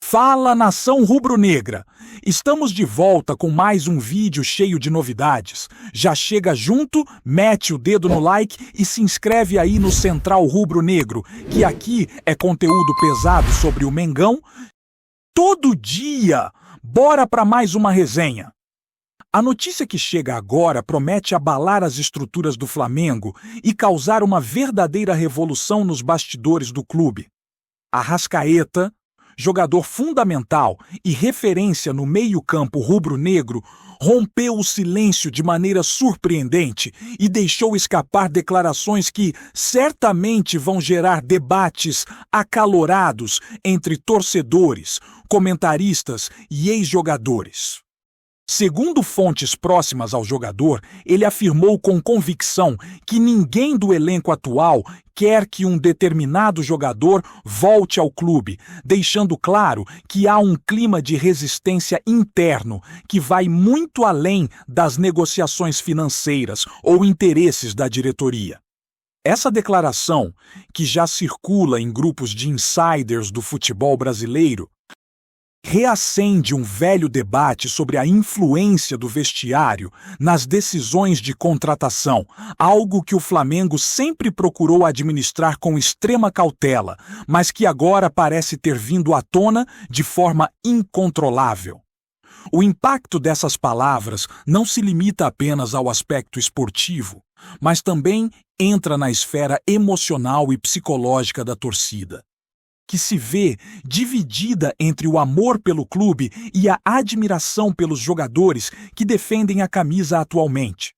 Fala, nação rubro-negra! Estamos de volta com mais um vídeo cheio de novidades. Já chega junto, mete o dedo no like e se inscreve aí no Central Rubro-Negro, que aqui é conteúdo pesado sobre o Mengão. Todo dia! Bora para mais uma resenha! A notícia que chega agora promete abalar as estruturas do Flamengo e causar uma verdadeira revolução nos bastidores do clube. Arrascaeta, jogador fundamental e referência no meio-campo rubro-negro, rompeu o silêncio de maneira surpreendente e deixou escapar declarações que certamente vão gerar debates acalorados entre torcedores, comentaristas e ex-jogadores. Segundo fontes próximas ao jogador, ele afirmou com convicção que ninguém do elenco atual quer que um determinado jogador volte ao clube, deixando claro que há um clima de resistência interno que vai muito além das negociações financeiras ou interesses da diretoria. Essa declaração, que já circula em grupos de insiders do futebol brasileiro, reacende um velho debate sobre a influência do vestiário nas decisões de contratação, algo que o Flamengo sempre procurou administrar com extrema cautela, mas que agora parece ter vindo à tona de forma incontrolável. O impacto dessas palavras não se limita apenas ao aspecto esportivo, mas também entra na esfera emocional e psicológica da torcida, que se vê dividida entre o amor pelo clube e a admiração pelos jogadores que defendem a camisa atualmente.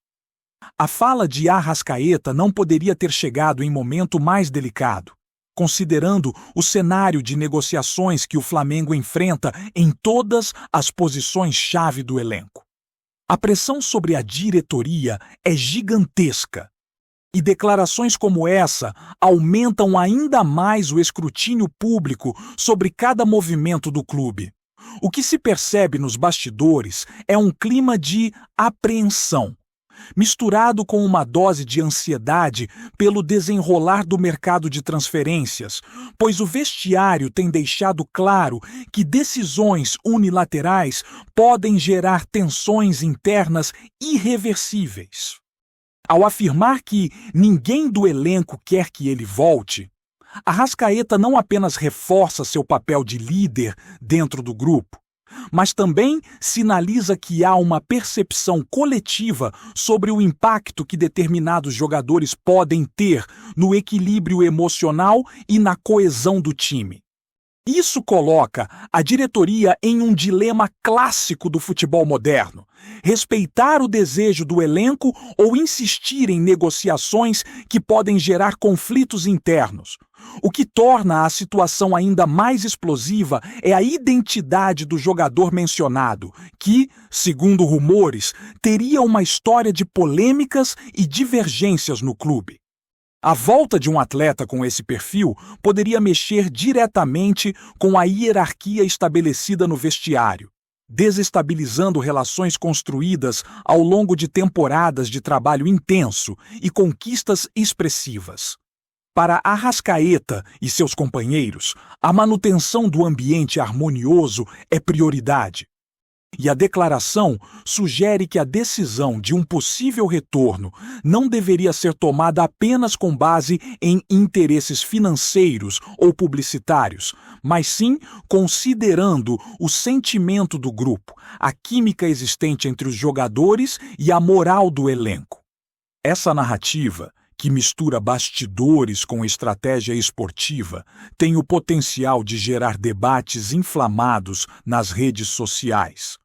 A fala de Arrascaeta não poderia ter chegado em momento mais delicado, considerando o cenário de negociações que o Flamengo enfrenta em todas as posições-chave do elenco. A pressão sobre a diretoria é gigantesca. E declarações como essa aumentam ainda mais o escrutínio público sobre cada movimento do clube. O que se percebe nos bastidores é um clima de apreensão, misturado com uma dose de ansiedade pelo desenrolar do mercado de transferências, pois o vestiário tem deixado claro que decisões unilaterais podem gerar tensões internas irreversíveis. Ao afirmar que ninguém do elenco quer que ele volte, Arrascaeta não apenas reforça seu papel de líder dentro do grupo, mas também sinaliza que há uma percepção coletiva sobre o impacto que determinados jogadores podem ter no equilíbrio emocional e na coesão do time. Isso coloca a diretoria em um dilema clássico do futebol moderno: respeitar o desejo do elenco ou insistir em negociações que podem gerar conflitos internos. O que torna a situação ainda mais explosiva é a identidade do jogador mencionado, que, segundo rumores, teria uma história de polêmicas e divergências no clube. A volta de um atleta com esse perfil poderia mexer diretamente com a hierarquia estabelecida no vestiário, desestabilizando relações construídas ao longo de temporadas de trabalho intenso e conquistas expressivas. Para Arrascaeta e seus companheiros, a manutenção do ambiente harmonioso é prioridade. E a declaração sugere que a decisão de um possível retorno não deveria ser tomada apenas com base em interesses financeiros ou publicitários, mas sim considerando o sentimento do grupo, a química existente entre os jogadores e a moral do elenco. Essa narrativa, que mistura bastidores com estratégia esportiva, tem o potencial de gerar debates inflamados nas redes sociais,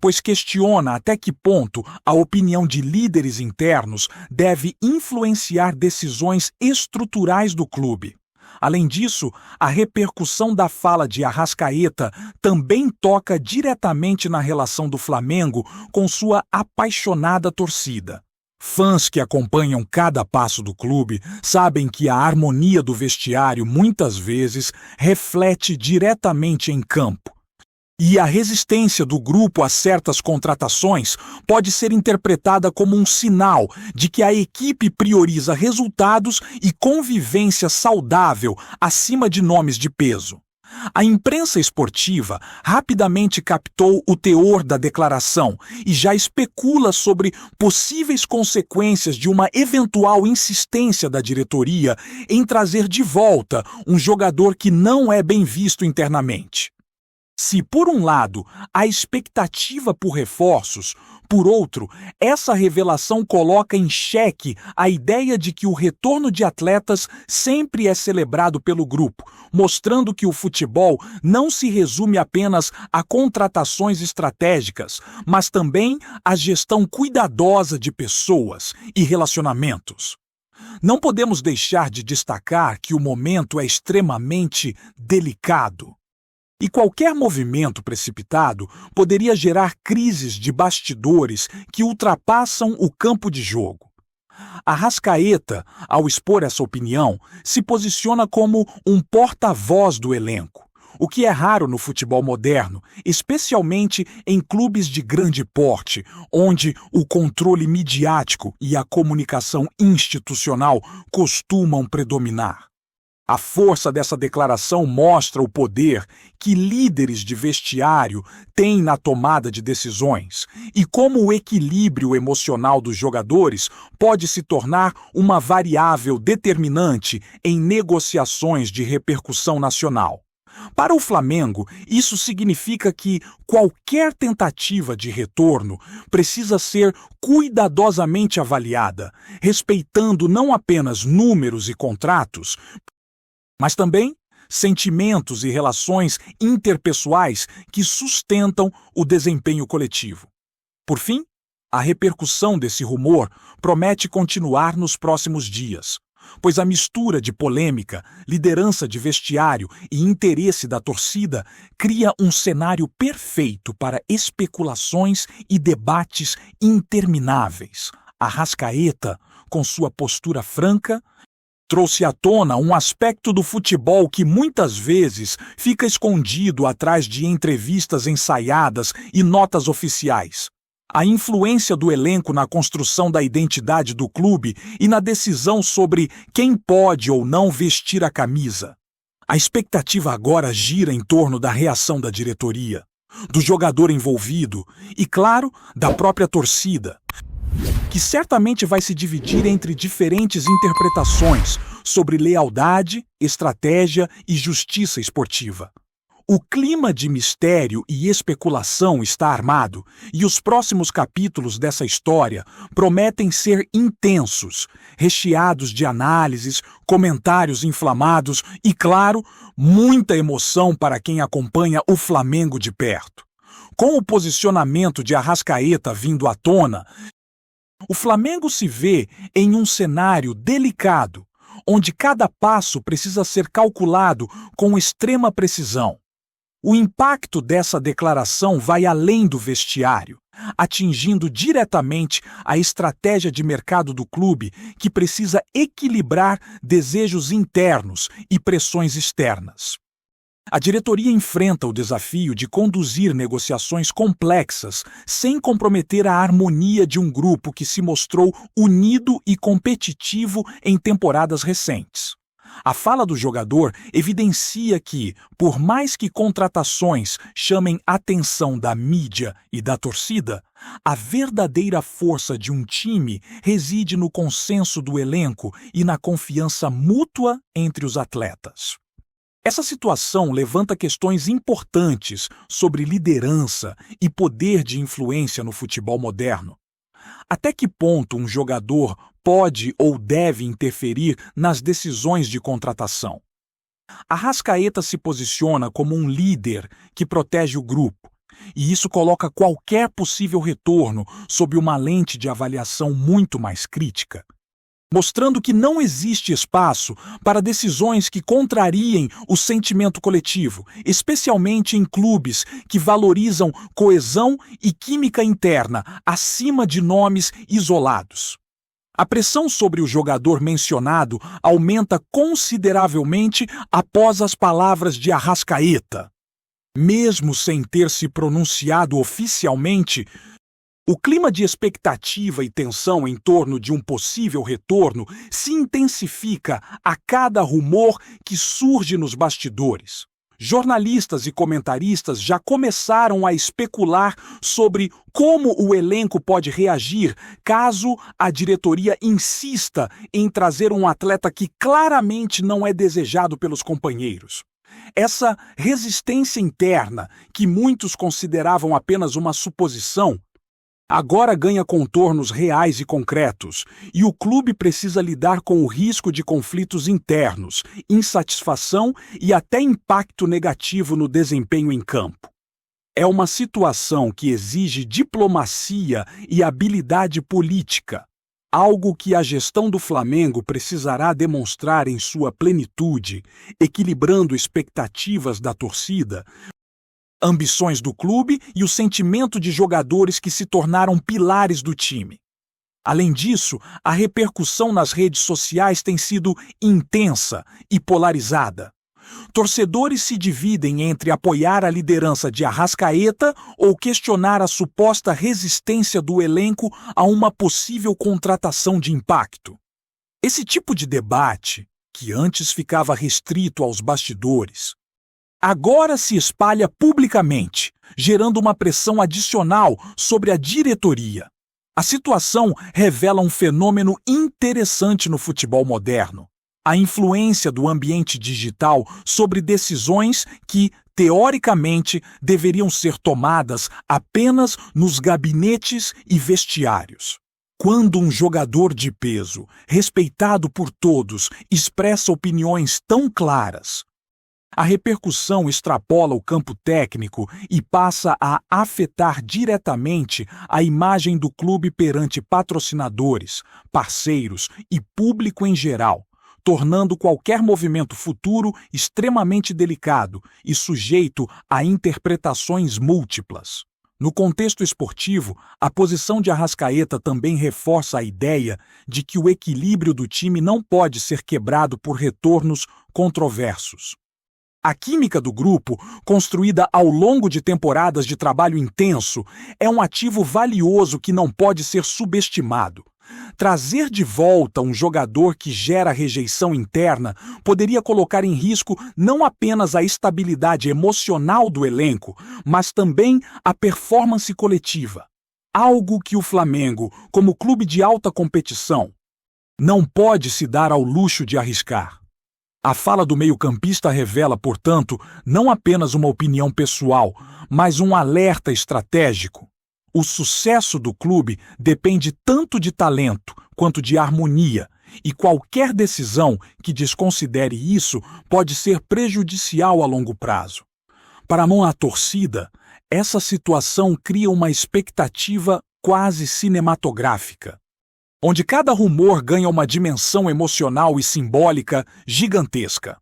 pois questiona até que ponto a opinião de líderes internos deve influenciar decisões estruturais do clube. Além disso, a repercussão da fala de Arrascaeta também toca diretamente na relação do Flamengo com sua apaixonada torcida. Fãs que acompanham cada passo do clube sabem que a harmonia do vestiário muitas vezes reflete diretamente em campo. E a resistência do grupo a certas contratações pode ser interpretada como um sinal de que a equipe prioriza resultados e convivência saudável acima de nomes de peso. A imprensa esportiva rapidamente captou o teor da declaração e já especula sobre possíveis consequências de uma eventual insistência da diretoria em trazer de volta um jogador que não é bem visto internamente. Se, por um lado, há expectativa por reforços, por outro, essa revelação coloca em xeque a ideia de que o retorno de atletas sempre é celebrado pelo grupo, mostrando que o futebol não se resume apenas a contratações estratégicas, mas também à gestão cuidadosa de pessoas e relacionamentos. Não podemos deixar de destacar que o momento é extremamente delicado. E qualquer movimento precipitado poderia gerar crises de bastidores que ultrapassam o campo de jogo. Arrascaeta, ao expor essa opinião, se posiciona como um porta-voz do elenco, o que é raro no futebol moderno, especialmente em clubes de grande porte, onde o controle midiático e a comunicação institucional costumam predominar. A força dessa declaração mostra o poder que líderes de vestiário têm na tomada de decisões e como o equilíbrio emocional dos jogadores pode se tornar uma variável determinante em negociações de repercussão nacional. Para o Flamengo, isso significa que qualquer tentativa de retorno precisa ser cuidadosamente avaliada, respeitando não apenas números e contratos, mas também sentimentos e relações interpessoais que sustentam o desempenho coletivo. Por fim, a repercussão desse rumor promete continuar nos próximos dias, pois a mistura de polêmica, liderança de vestiário e interesse da torcida cria um cenário perfeito para especulações e debates intermináveis. Arrascaeta, com sua postura franca, trouxe à tona um aspecto do futebol que muitas vezes fica escondido atrás de entrevistas ensaiadas e notas oficiais. A influência do elenco na construção da identidade do clube e na decisão sobre quem pode ou não vestir a camisa. A expectativa agora gira em torno da reação da diretoria, do jogador envolvido e, claro, da própria torcida, que certamente vai se dividir entre diferentes interpretações sobre lealdade, estratégia e justiça esportiva. O clima de mistério e especulação está armado e os próximos capítulos dessa história prometem ser intensos, recheados de análises, comentários inflamados e, claro, muita emoção para quem acompanha o Flamengo de perto. Com o posicionamento de Arrascaeta vindo à tona, o Flamengo se vê em um cenário delicado, onde cada passo precisa ser calculado com extrema precisão. O impacto dessa declaração vai além do vestiário, atingindo diretamente a estratégia de mercado do clube, que precisa equilibrar desejos internos e pressões externas. A diretoria enfrenta o desafio de conduzir negociações complexas sem comprometer a harmonia de um grupo que se mostrou unido e competitivo em temporadas recentes. A fala do jogador evidencia que, por mais que contratações chamem atenção da mídia e da torcida, a verdadeira força de um time reside no consenso do elenco e na confiança mútua entre os atletas. Essa situação levanta questões importantes sobre liderança e poder de influência no futebol moderno. Até que ponto um jogador pode ou deve interferir nas decisões de contratação? Arrascaeta se posiciona como um líder que protege o grupo, e isso coloca qualquer possível retorno sob uma lente de avaliação muito mais crítica, mostrando que não existe espaço para decisões que contrariem o sentimento coletivo, especialmente em clubes que valorizam coesão e química interna acima de nomes isolados. A pressão sobre o jogador mencionado aumenta consideravelmente após as palavras de Arrascaeta. Mesmo sem ter se pronunciado oficialmente, o clima de expectativa e tensão em torno de um possível retorno se intensifica a cada rumor que surge nos bastidores. Jornalistas e comentaristas já começaram a especular sobre como o elenco pode reagir caso a diretoria insista em trazer um atleta que claramente não é desejado pelos companheiros. Essa resistência interna, que muitos consideravam apenas uma suposição, agora ganha contornos reais e concretos, e o clube precisa lidar com o risco de conflitos internos, insatisfação e até impacto negativo no desempenho em campo. É uma situação que exige diplomacia e habilidade política, algo que a gestão do Flamengo precisará demonstrar em sua plenitude, equilibrando expectativas da torcida, ambições do clube e o sentimento de jogadores que se tornaram pilares do time. Além disso, a repercussão nas redes sociais tem sido intensa e polarizada. Torcedores se dividem entre apoiar a liderança de Arrascaeta ou questionar a suposta resistência do elenco a uma possível contratação de impacto. Esse tipo de debate, que antes ficava restrito aos bastidores, agora se espalha publicamente, gerando uma pressão adicional sobre a diretoria. A situação revela um fenômeno interessante no futebol moderno: a influência do ambiente digital sobre decisões que, teoricamente, deveriam ser tomadas apenas nos gabinetes e vestiários. Quando um jogador de peso, respeitado por todos, expressa opiniões tão claras, a repercussão extrapola o campo técnico e passa a afetar diretamente a imagem do clube perante patrocinadores, parceiros e público em geral, tornando qualquer movimento futuro extremamente delicado e sujeito a interpretações múltiplas. No contexto esportivo, a posição de Arrascaeta também reforça a ideia de que o equilíbrio do time não pode ser quebrado por retornos controversos. A química do grupo, construída ao longo de temporadas de trabalho intenso, é um ativo valioso que não pode ser subestimado. Trazer de volta um jogador que gera rejeição interna poderia colocar em risco não apenas a estabilidade emocional do elenco, mas também a performance coletiva. Algo que o Flamengo, como clube de alta competição, não pode se dar ao luxo de arriscar. A fala do meio-campista revela, portanto, não apenas uma opinião pessoal, mas um alerta estratégico. O sucesso do clube depende tanto de talento quanto de harmonia, e qualquer decisão que desconsidere isso pode ser prejudicial a longo prazo. Para a torcida, essa situação cria uma expectativa quase cinematográfica, onde cada rumor ganha uma dimensão emocional e simbólica gigantesca.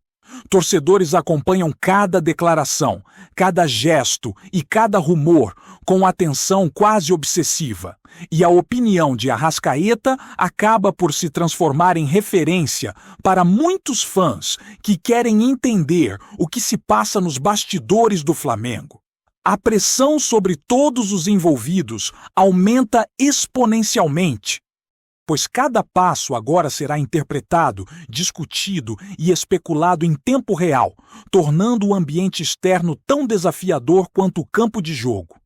Torcedores acompanham cada declaração, cada gesto e cada rumor com atenção quase obsessiva, e a opinião de Arrascaeta acaba por se transformar em referência para muitos fãs que querem entender o que se passa nos bastidores do Flamengo. A pressão sobre todos os envolvidos aumenta exponencialmente, pois cada passo agora será interpretado, discutido e especulado em tempo real, tornando o ambiente externo tão desafiador quanto o campo de jogo.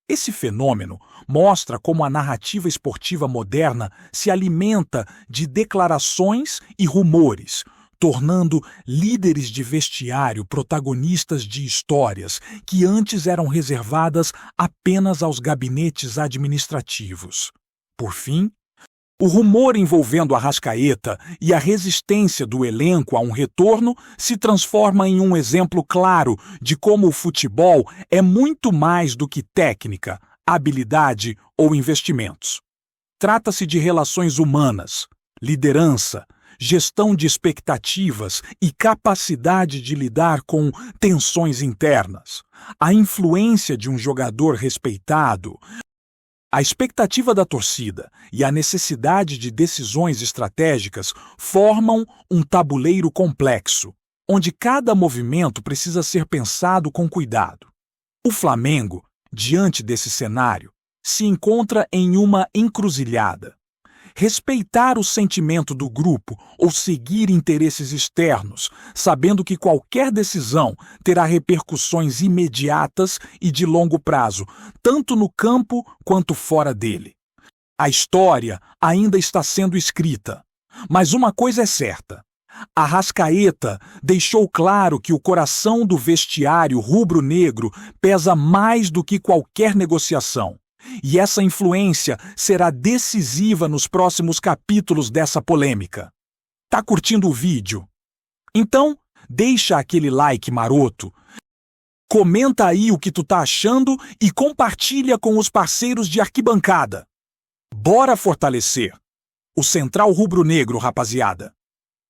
Esse fenômeno mostra como a narrativa esportiva moderna se alimenta de declarações e rumores, tornando líderes de vestiário protagonistas de histórias que antes eram reservadas apenas aos gabinetes administrativos. Por fim, o rumor envolvendo Arrascaeta e a resistência do elenco a um retorno se transforma em um exemplo claro de como o futebol é muito mais do que técnica, habilidade ou investimentos. Trata-se de relações humanas, liderança, gestão de expectativas e capacidade de lidar com tensões internas. A influência de um jogador respeitado, a expectativa da torcida e a necessidade de decisões estratégicas formam um tabuleiro complexo, onde cada movimento precisa ser pensado com cuidado. O Flamengo, diante desse cenário, se encontra em uma encruzilhada. Respeitar o sentimento do grupo ou seguir interesses externos, sabendo que qualquer decisão terá repercussões imediatas e de longo prazo, tanto no campo quanto fora dele. A história ainda está sendo escrita, mas uma coisa é certa. Arrascaeta deixou claro que o coração do vestiário rubro-negro pesa mais do que qualquer negociação. E essa influência será decisiva nos próximos capítulos dessa polêmica. Tá curtindo o vídeo? Então, deixa aquele like maroto, comenta aí o que tu tá achando e compartilha com os parceiros de arquibancada. Bora fortalecer o Central Rubro-Negro, rapaziada.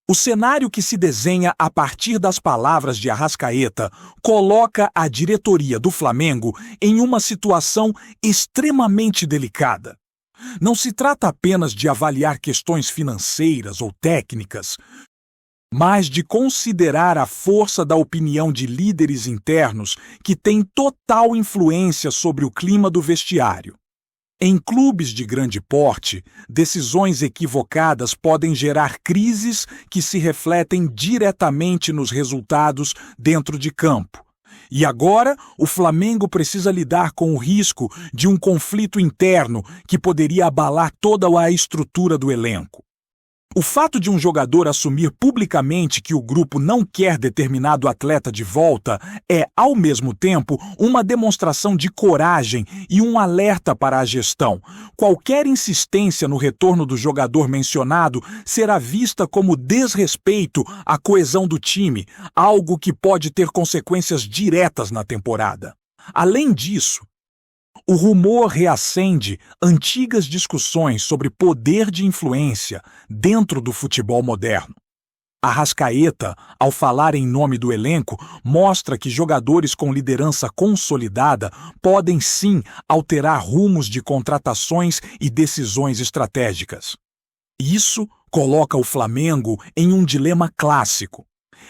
O cenário que se desenha a partir das palavras de Arrascaeta coloca a diretoria do Flamengo em uma situação extremamente delicada. Não se trata apenas de avaliar questões financeiras ou técnicas, mas de considerar a força da opinião de líderes internos que têm total influência sobre o clima do vestiário. Em clubes de grande porte, decisões equivocadas podem gerar crises que se refletem diretamente nos resultados dentro de campo. E agora, o Flamengo precisa lidar com o risco de um conflito interno que poderia abalar toda a estrutura do elenco. O fato de um jogador assumir publicamente que o grupo não quer determinado atleta de volta é, ao mesmo tempo, uma demonstração de coragem e um alerta para a gestão. Qualquer insistência no retorno do jogador mencionado será vista como desrespeito à coesão do time, algo que pode ter consequências diretas na temporada. Além disso, o rumor reacende antigas discussões sobre poder de influência dentro do futebol moderno. Arrascaeta, ao falar em nome do elenco, mostra que jogadores com liderança consolidada podem sim alterar rumos de contratações e decisões estratégicas. Isso coloca o Flamengo em um dilema clássico.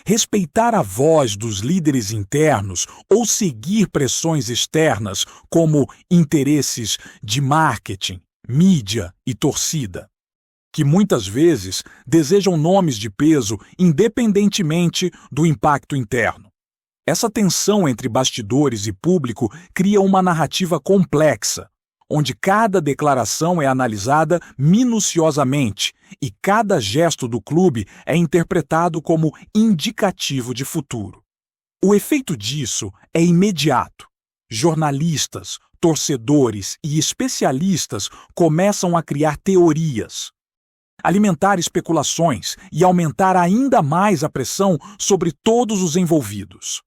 Respeitar a voz dos líderes internos ou seguir pressões externas como interesses de marketing, mídia e torcida, que muitas vezes desejam nomes de peso independentemente do impacto interno. Essa tensão entre bastidores e público cria uma narrativa complexa, onde cada declaração é analisada minuciosamente e cada gesto do clube é interpretado como indicativo de futuro. O efeito disso é imediato. Jornalistas, torcedores e especialistas começam a criar teorias, alimentar especulações e aumentar ainda mais a pressão sobre todos os envolvidos.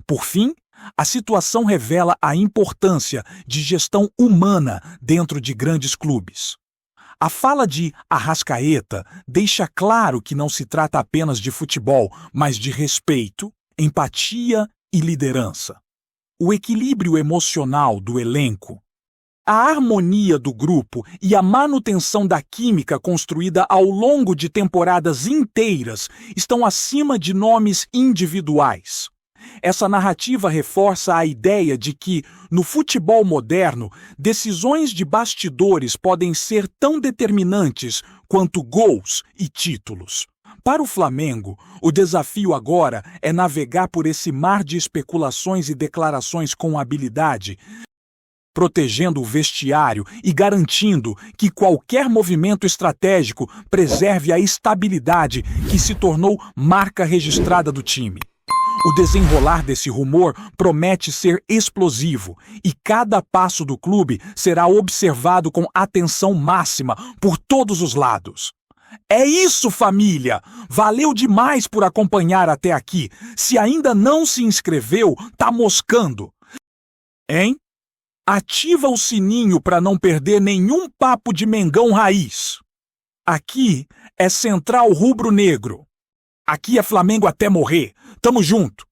Por fim, a situação revela a importância de gestão humana dentro de grandes clubes. A fala de Arrascaeta deixa claro que não se trata apenas de futebol, mas de respeito, empatia e liderança. O equilíbrio emocional do elenco, a harmonia do grupo e a manutenção da química construída ao longo de temporadas inteiras estão acima de nomes individuais. Essa narrativa reforça a ideia de que, no futebol moderno, decisões de bastidores podem ser tão determinantes quanto gols e títulos. Para o Flamengo, o desafio agora é navegar por esse mar de especulações e declarações com habilidade, protegendo o vestiário e garantindo que qualquer movimento estratégico preserve a estabilidade que se tornou marca registrada do time. O desenrolar desse rumor promete ser explosivo e cada passo do clube será observado com atenção máxima por todos os lados. É isso, família! Valeu demais por acompanhar até aqui. Se ainda não se inscreveu, tá moscando. Hein? Ativa o sininho para não perder nenhum papo de Mengão Raiz. Aqui é Central Rubro-Negro. Aqui é Flamengo até morrer. Tamo junto.